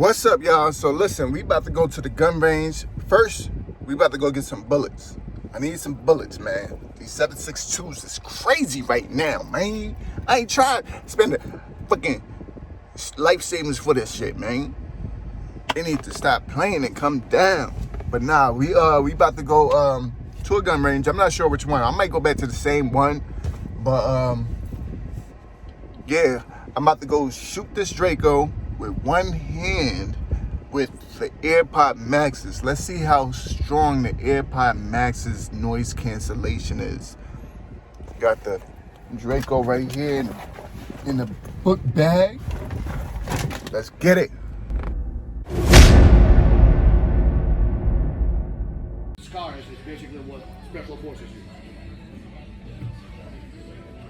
What's up, y'all? So listen, we about to go to the gun range. First, we about to go get some bullets. I need some bullets, man. These 7.62s is crazy right now, man. I ain't trying to spend the fucking life savings for this shit, man. They need to stop playing and come down. But nah, we about to go to a gun range. I'm not sure which one. I might go back to the same one, but yeah, I'm about to go shoot this Draco with one hand with the AirPod Maxes. Let's see how strong the AirPod Maxes noise cancellation is. Got the Draco right here in the book bag. Let's get it. Scars is basically what special forces use.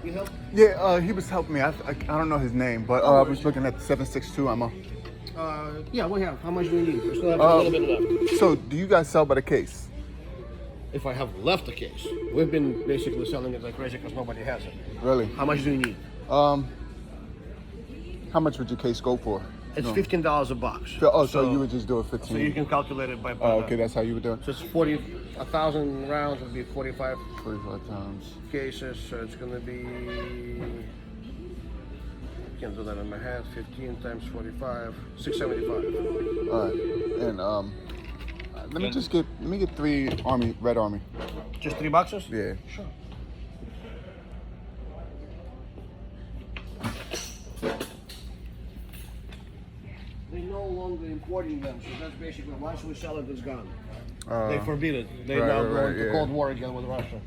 You help? Yeah, he was helping me. I don't know his name, but I was looking at the 7.62 ammo. Yeah, we have. How much do you need? We still have a little bit left. So, do you guys sell by the case? If I have left the case, we've been basically selling it like crazy because nobody has it. Really? How much do you need? How much would your case go for? It's $15 a box. So you would just do it 15? So you can calculate it by. Oh, okay, that's how you would do it. So it's 1,000 rounds would be 45. 45 times. Cases, so it's gonna be. Can't do that in my head. 15 times 45, 675. All right, and let me get 3 Red Army. Just 3 boxes? Yeah. Sure. They're no longer importing them, so that's basically once we sell it, it's gone. They forbid it. They're now going to Cold War again with Russia.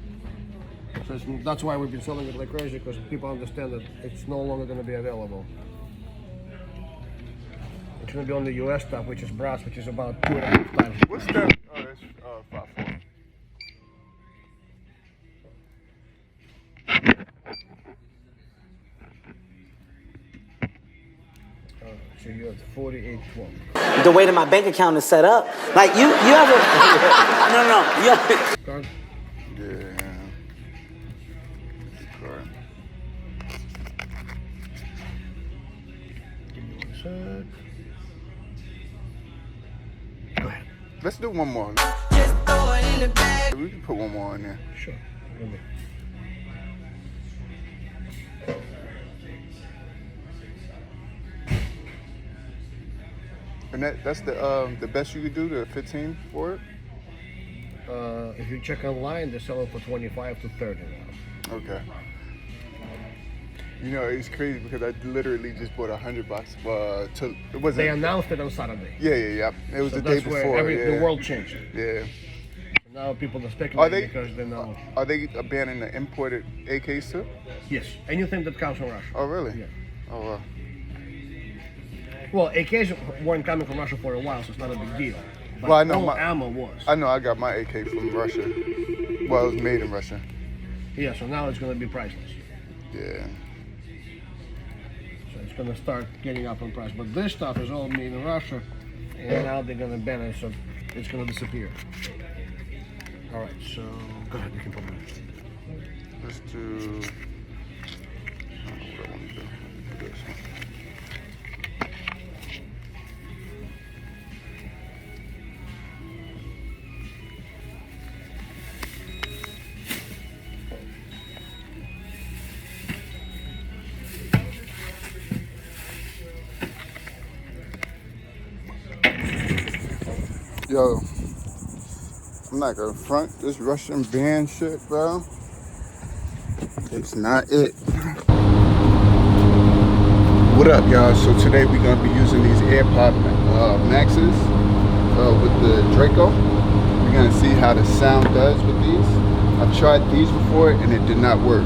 So that's why we've been selling it like crazy, because people understand that it's no longer going to be available. It's going to be on the US stuff, which is brass, which is about 2.5 times. What's that? Oh, that's 5.4. So you're at 48.12. The way that my bank account is set up, like you ever? no, you ever? Card? Yeah. Card. Give me 1 sec. Go ahead. Let's do one more. We can put one more in there. Sure. And that's the best you could do, the 15 for it? If you check online, they sell it for 25 to 30 now. Okay. You know, it's crazy because I literally just bought $100. They announced it on Saturday. Yeah. It was So the day that's where before. the world changed. Yeah. Now people are speculating because they know. Are they banning the imported AKs too? Yes, anything that comes from Russia. Oh, really? Yeah. Oh, wow. Well, AKs weren't coming from Russia for a while, so it's not a big deal. But Well, I know all my ammo was. I know I got my AK from Russia. Well, it was made in Russia. Yeah, so now it's going to be priceless. Yeah. So it's going to start getting up in price. But this stuff is all made in Russia, and now they're going to ban it, so it's going to disappear. All right, so go ahead, you can put it in. Let's do. I don't know what I want to do. Do this one. Yo, I'm not gonna front this Russian band shit, bro. It's not it. What up, y'all? So today we're gonna be using these AirPod Maxes with the Draco. We're gonna see how the sound does with these. I've tried these before and it did not work.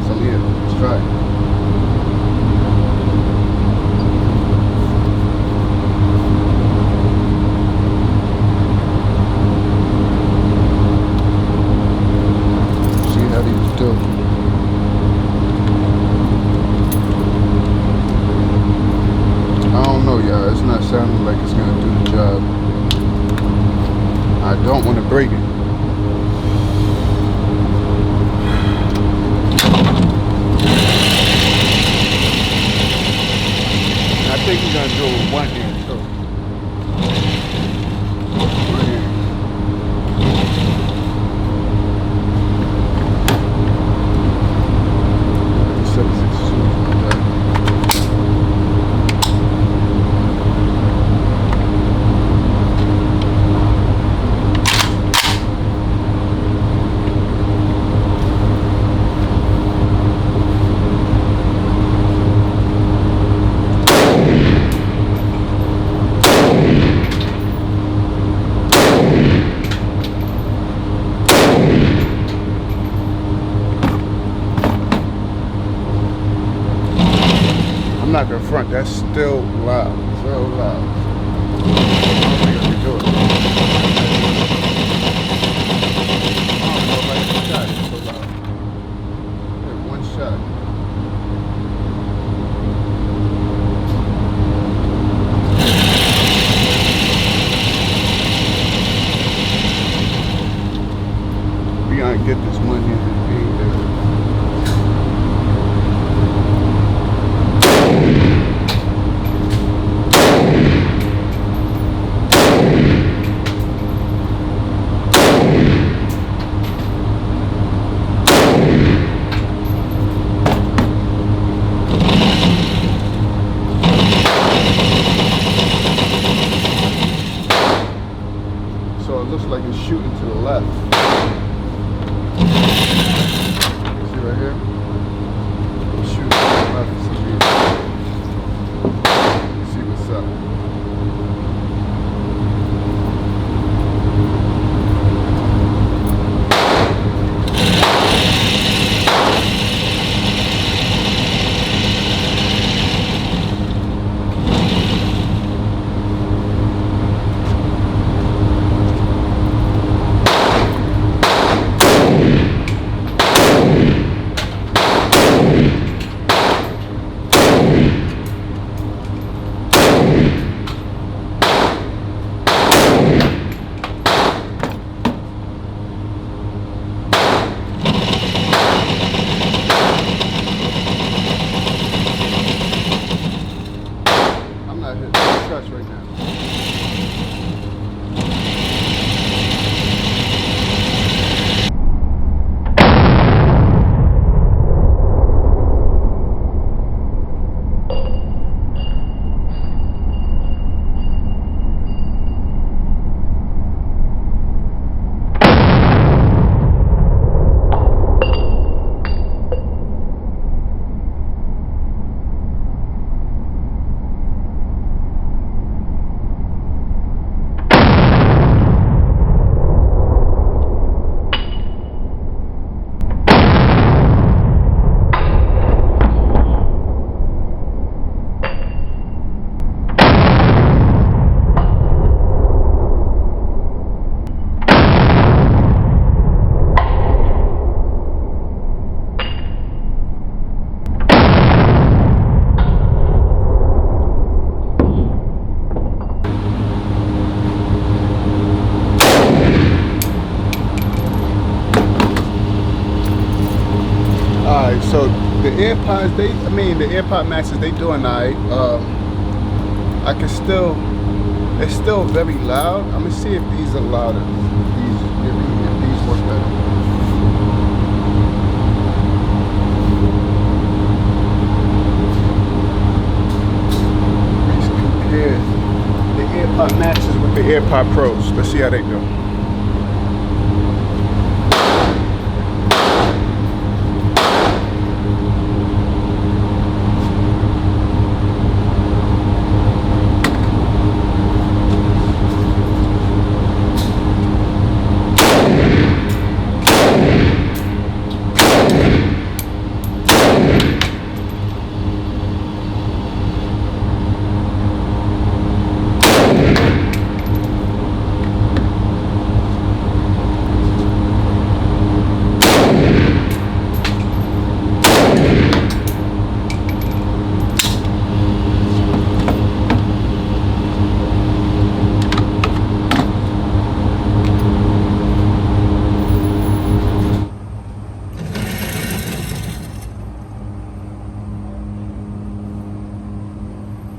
So yeah, let's try it. I don't know, y'all. It's not sounding like it's gonna do the job. I don't want to break it. I think he's gonna do it with one hand. too. Right here. 762. I'm not gonna front, that's still loud. Still loud. I don't think I can do it. I don't know if I can shot it so loud. Yeah, one shot. We gotta get this money and pay there. So it looks like it's shooting to the left. See right here? It's shooting to the left for some reason. Let's see what's up. I'm not hitting the shots right now. Alright, so the AirPods, the AirPod Maxes, they doing alright. I can still, it's still very loud. I'm gonna see if these are louder. If these work better. Let's compare the AirPod Maxes with the AirPod Pros. Let's see how they do.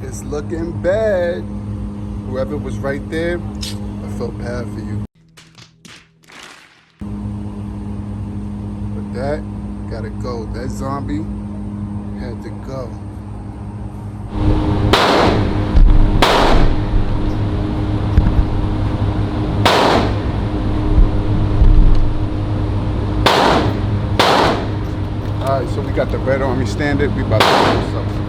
It's looking bad. Whoever was right there, I felt bad for you. But that gotta go. That zombie had to go. Alright, so we got the Red Army Standard. We about to do something.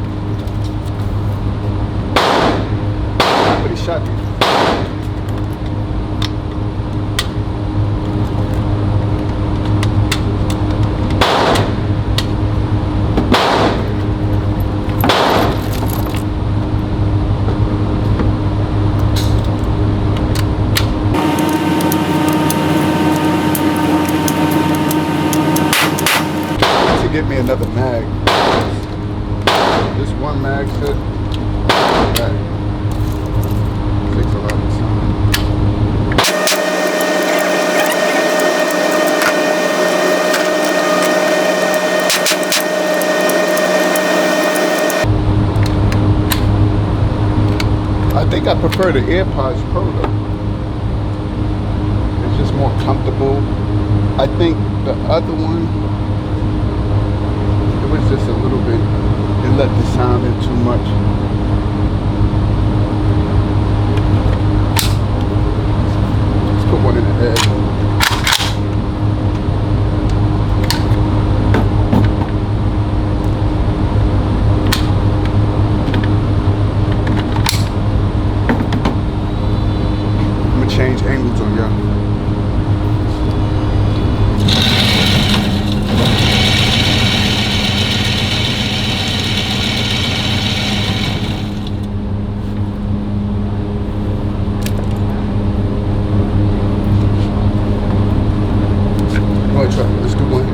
But he shot me. Get me another mag. This one mag should takes a lot of time. I think I prefer the AirPods Pro though. It's just more comfortable. I think the other one, it was just a little bit, it let the sound in too much. Let's put one in the head. I'm gonna change angles on y'all. Let's do one.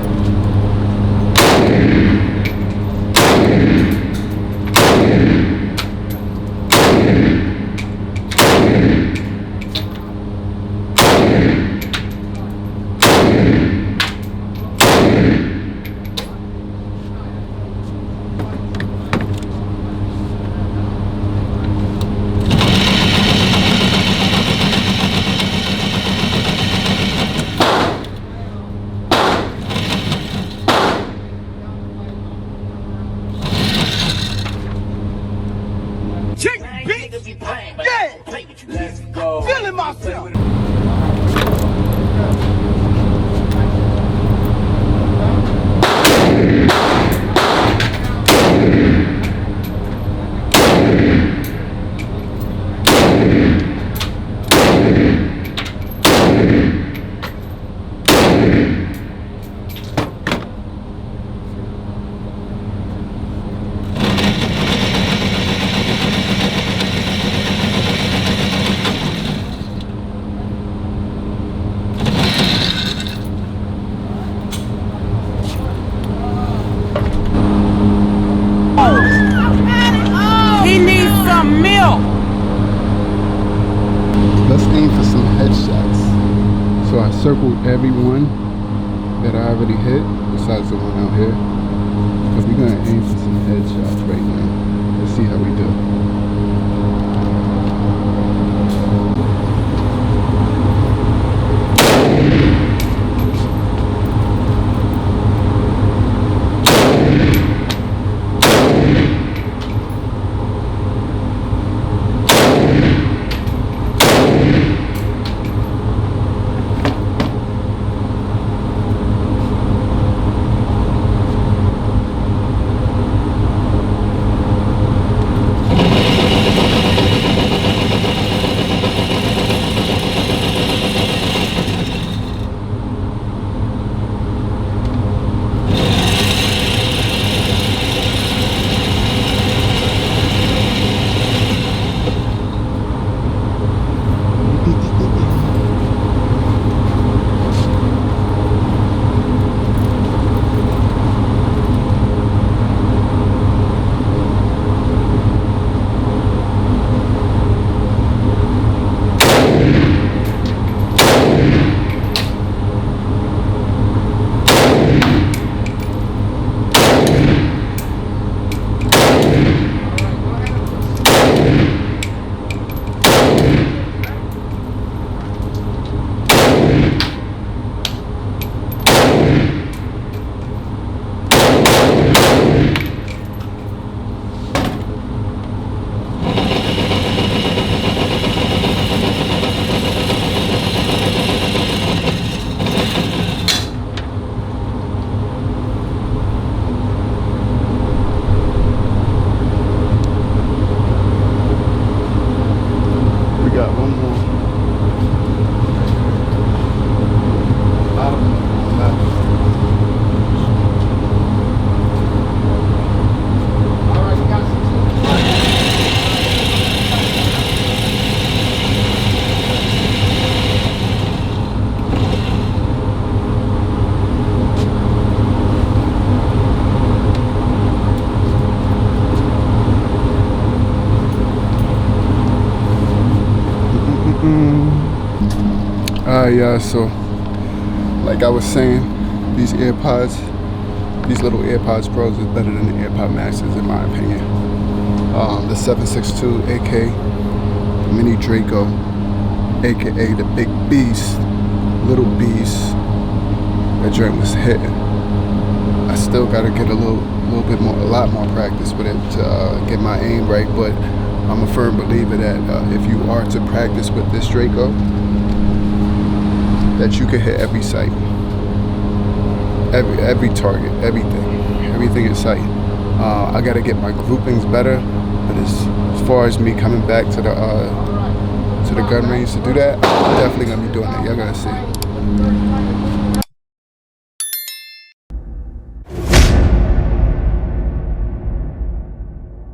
Let's go. Feeling myself. He needs some milk. Let's aim for some headshots. So I circled every one that I already hit, besides the one out here. Because we're gonna aim for some headshots right now. Let's see how we do. Alright, y'all, so like I was saying, these AirPods, these little AirPods Pros is better than the AirPod Maxes in my opinion. The 762 AK, the Mini Draco, aka the big beast, little beast. That joint was hitting. I still gotta get a lot more practice with it to get my aim right, but I'm a firm believer that if you are to practice with this Draco, that you can hit every sight, every target, everything in sight. I gotta get my groupings better, but as far as me coming back to the gun range to do that, I'm definitely gonna be doing it. Y'all gonna see.